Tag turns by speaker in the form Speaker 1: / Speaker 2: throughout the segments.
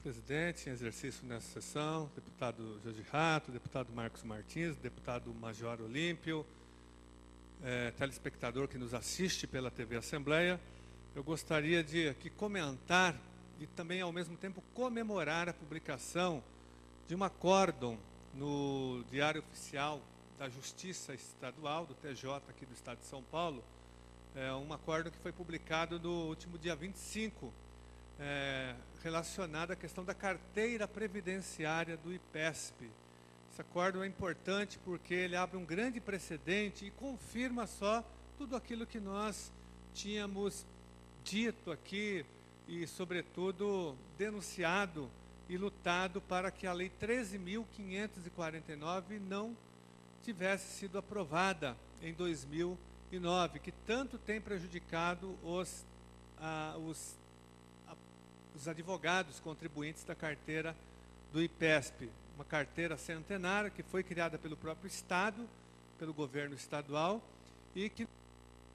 Speaker 1: presidente em exercício nessa sessão, deputado Jorge Rato, deputado Marcos Martins, deputado Major Olímpio, telespectador que nos assiste pela TV Assembleia. Eu gostaria de aqui comentar e também, ao mesmo tempo, comemorar a publicação de um acórdão no Diário Oficial da Justiça Estadual, do TJ aqui do Estado de São Paulo, um acórdão que foi publicado no último dia 25, relacionado à questão da carteira previdenciária do IPESP. Esse acórdão é importante porque ele abre um grande precedente e confirma só tudo aquilo que nós tínhamos dito aqui e, sobretudo, denunciado e lutado para que a Lei 13.549 não tivesse sido aprovada em 2009, que tanto tem prejudicado os advogados contribuintes da carteira do IPESP. Uma carteira centenária que foi criada pelo próprio Estado, pelo governo estadual, e que, no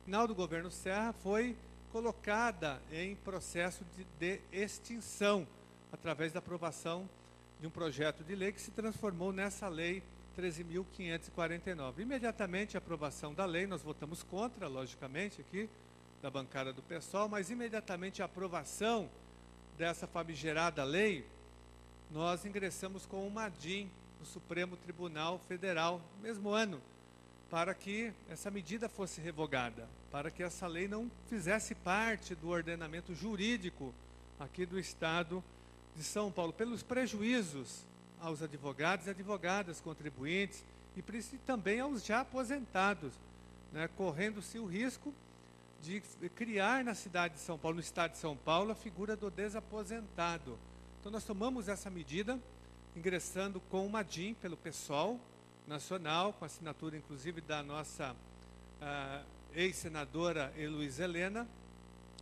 Speaker 1: final do governo Serra, foi colocada em processo de extinção, através da aprovação de um projeto de lei que se transformou nessa Lei 13.549. Imediatamente a aprovação da lei, nós votamos contra, logicamente, aqui, da bancada do PSOL, mas imediatamente a aprovação dessa famigerada lei, nós ingressamos com uma ADIM no Supremo Tribunal Federal, no mesmo ano, para que essa medida fosse revogada, para que essa lei não fizesse parte do ordenamento jurídico aqui do Estado de São Paulo, pelos prejuízos aos advogados e advogadas contribuintes e também aos já aposentados, né, correndo-se o risco de criar na cidade de São Paulo, no Estado de São Paulo, a figura do desaposentado. Então nós tomamos essa medida, ingressando com uma ADIM pelo PSOL nacional, com assinatura inclusive da nossa ex-senadora Heloísa Helena.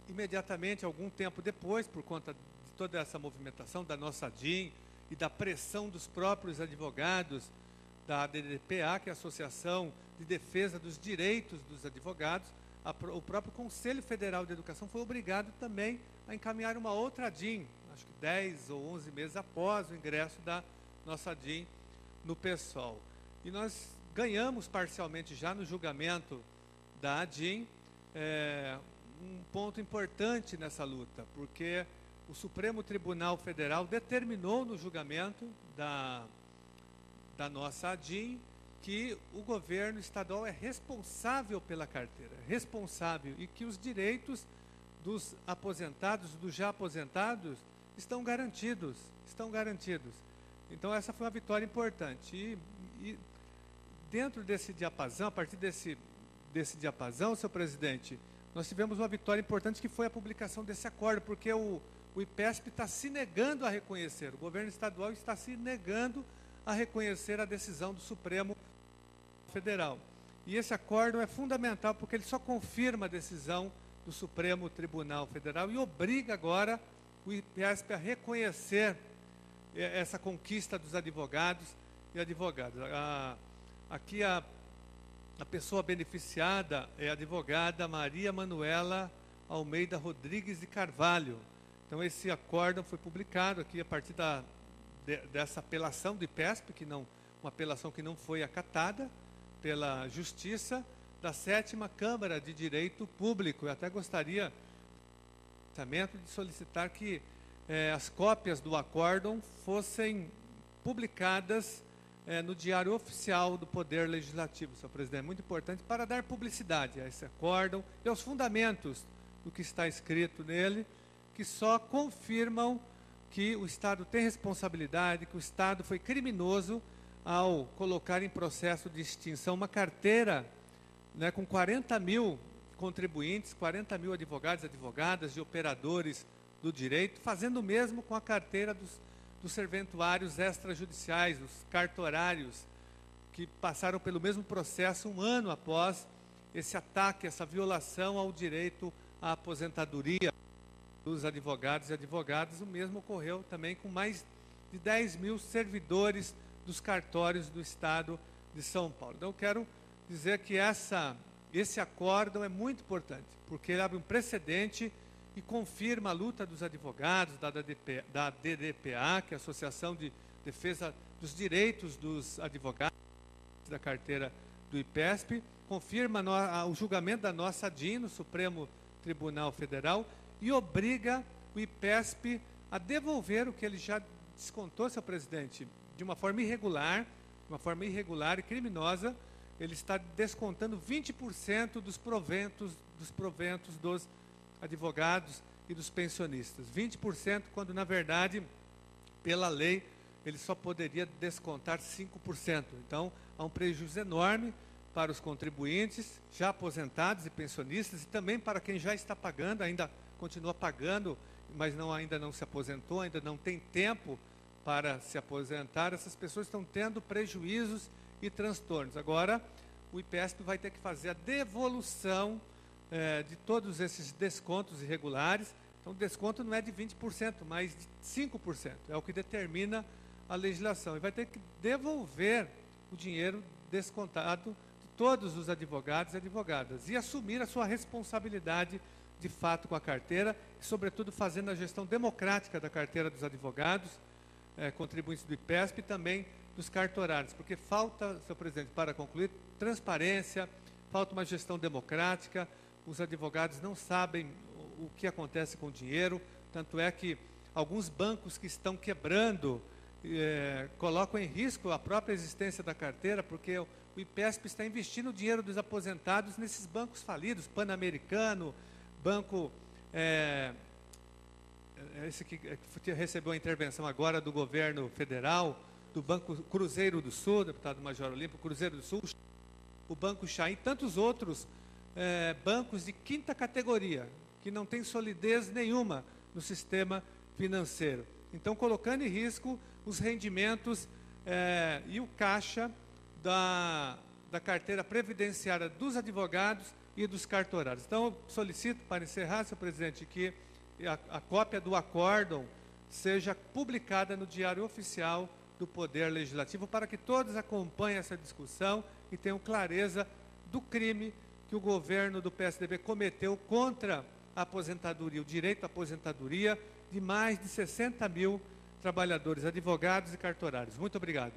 Speaker 1: Imediatamente, algum tempo depois, por conta de toda essa movimentação da nossa ADIM e da pressão dos próprios advogados da ADDPA, que é a Associação de Defesa dos Direitos dos Advogados, o próprio Conselho Federal de Educação foi obrigado também a encaminhar uma outra ADIM, acho que 10 ou 11 meses após o ingresso da nossa ADIM no PSOL. E nós ganhamos parcialmente já no julgamento da ADIM um ponto importante nessa luta, porque o Supremo Tribunal Federal determinou no julgamento da nossa ADIM que o governo estadual é responsável pela carteira, responsável, e que os direitos dos aposentados, dos já aposentados, estão garantidos, Então essa foi uma vitória importante. E dentro desse diapasão, a partir desse diapasão, senhor presidente, nós tivemos uma vitória importante que foi a publicação desse acordo, porque o IPESP está se negando a reconhecer, o governo estadual está se negando a reconhecer a decisão do Supremo Federal. E esse acordo é fundamental porque ele só confirma a decisão do Supremo Tribunal Federal e obriga agora o IPESP a reconhecer essa conquista dos advogados e advogadas. Aqui a pessoa beneficiada é a advogada Maria Manuela Almeida Rodrigues de Carvalho. Então esse acórdão foi publicado aqui a partir dessa apelação do IPESP, uma apelação que não foi acatada pela Justiça da 7ª Câmara de Direito Público. Eu até gostaria de solicitar que as cópias do acórdão fossem publicadas no Diário Oficial do Poder Legislativo, senhor presidente. É muito importante para dar publicidade a esse acórdão e aos fundamentos do que está escrito nele, que só confirmam que o Estado tem responsabilidade, que o Estado foi criminoso ao colocar em processo de extinção uma carteira, né, com 40 mil contribuintes, 40 mil advogados e advogadas e operadores do direito, fazendo o mesmo com a carteira dos serventuários extrajudiciais, dos cartorários, que passaram pelo mesmo processo um ano após esse ataque, essa violação ao direito à aposentadoria dos advogados e advogadas. O mesmo ocorreu também com mais de 10 mil servidores dos cartórios do Estado de São Paulo. Então, eu quero dizer que esse acórdão é muito importante, porque ele abre um precedente e confirma a luta dos advogados da DDPA, que é a Associação de Defesa dos Direitos dos Advogados da carteira do IPESP, confirma o julgamento da nossa DIN no Supremo Tribunal Federal e obriga o IPESP a devolver o que ele já descontou, senhor presidente, de uma forma irregular e criminosa. Ele está descontando 20% dos proventos dos advogados e dos pensionistas. 20%, quando, na verdade, pela lei, ele só poderia descontar 5%. Então, há um prejuízo enorme para os contribuintes já aposentados e pensionistas, e também para quem já está pagando, ainda continua pagando, mas ainda não se aposentou, ainda não tem tempo para se aposentar. Essas pessoas estão tendo prejuízos e transtornos. Agora, o IPESP vai ter que fazer a devolução de todos esses descontos irregulares. Então, o desconto não é de 20%, mas de 5%. É o que determina a legislação. E vai ter que devolver o dinheiro descontado de todos os advogados e advogadas e assumir a sua responsabilidade de fato com a carteira e, sobretudo, fazendo a gestão democrática da carteira dos advogados, contribuintes do IPESP e também dos cartorários, porque falta, senhor presidente, para concluir, transparência, falta uma gestão democrática, os advogados não sabem o que acontece com o dinheiro, tanto é que alguns bancos que estão quebrando colocam em risco a própria existência da carteira, porque o IPESP está investindo o dinheiro dos aposentados nesses bancos falidos, Pan-Americano, banco... esse que recebeu a intervenção agora do governo federal, do Banco Cruzeiro do Sul, deputado Major Olímpio, Cruzeiro do Sul, o Banco Chaim e tantos outros bancos de quinta categoria, que não tem solidez nenhuma no sistema financeiro. Então, colocando em risco os rendimentos e o caixa da carteira previdenciária dos advogados e dos cartorários. Então, eu solicito, para encerrar, senhor presidente, que a cópia do acórdão seja publicada no Diário Oficial do Poder Legislativo, para que todos acompanhem essa discussão e tenham clareza do crime que o governo do PSDB cometeu contra a aposentadoria, o direito à aposentadoria de mais de 60 mil trabalhadores, advogados e cartorários. Muito obrigado.